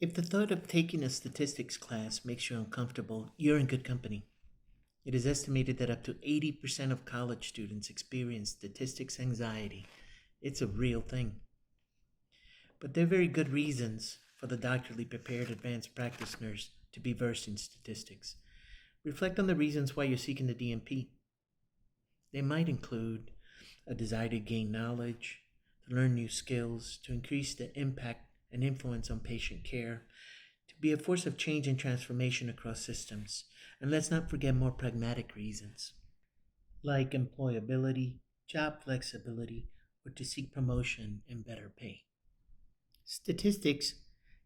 If the thought of taking a statistics class makes you uncomfortable, you're in good company. It is estimated that up to 80% of college students experience statistics anxiety. It's a real thing. But there are very good reasons for the doctorally prepared advanced practice nurse to be versed in statistics. Reflect on the reasons why you're seeking the DNP. They might include a desire to gain knowledge, to learn new skills, to increase the impact and influence on patient care, to be a force of change and transformation across systems. And let's not forget more pragmatic reasons, like employability, job flexibility, or to seek promotion and better pay. Statistics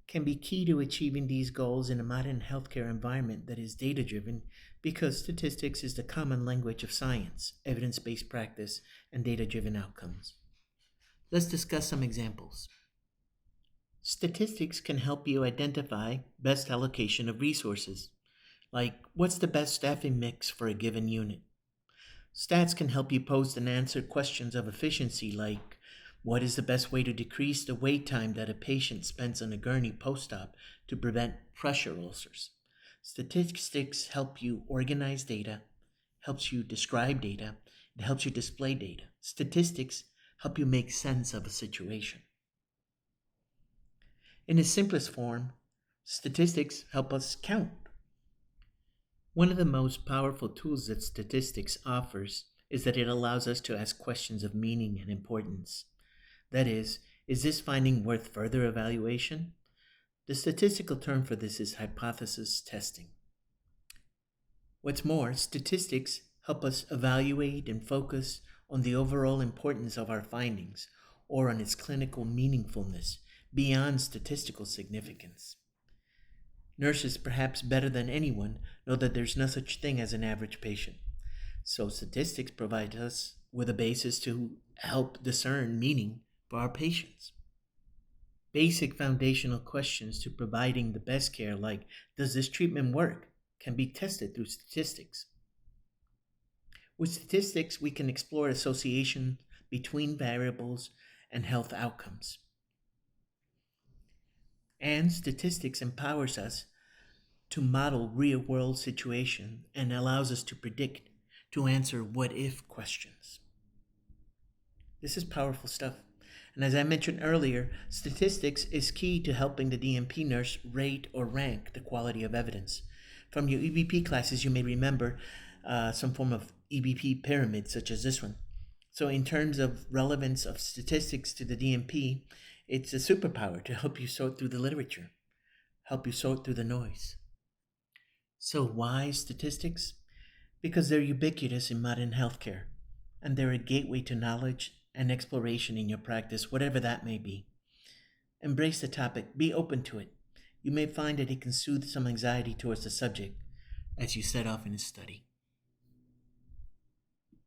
can be key to achieving these goals in a modern healthcare environment that is data driven because statistics is the common language of science, evidence based practice, and data driven outcomes. Let's discuss some examples. Statistics can help you identify best allocation of resources, like what's the best staffing mix for a given unit. Stats can help you pose and answer questions of efficiency, like what is the best way to decrease the wait time that a patient spends on a gurney post-op to prevent pressure ulcers. Statistics help you organize data, helps you describe data, it helps you display data. Statistics help you make sense of a situation. In its simplest form, statistics help us count. One of the most powerful tools that statistics offers is that it allows us to ask questions of meaning and importance. That is this finding worth further evaluation? The statistical term for this is hypothesis testing. What's more, statistics help us evaluate and focus on the overall importance of our findings or on its clinical meaningfulness beyond statistical significance. Nurses, perhaps better than anyone, know that there's no such thing as an average patient. So statistics provide us with a basis to help discern meaning for our patients. Basic foundational questions to providing the best care, like does this treatment work, can be tested through statistics. With statistics, we can explore association between variables and health outcomes. And statistics empowers us to model real world situation and allows us to predict, to answer what if questions. This is powerful stuff. And as I mentioned earlier, statistics is key to helping the DNP nurse rate or rank the quality of evidence. From your EBP classes, you may remember some form of EBP pyramid, such as this one. So in terms of relevance of statistics to the DNP, it's a superpower to help you sort through the literature, help you sort through the noise. So why statistics? Because they're ubiquitous in modern healthcare, and they're a gateway to knowledge and exploration in your practice, whatever that may be. Embrace the topic, be open to it. You may find that it can soothe some anxiety towards the subject as you set off in a study.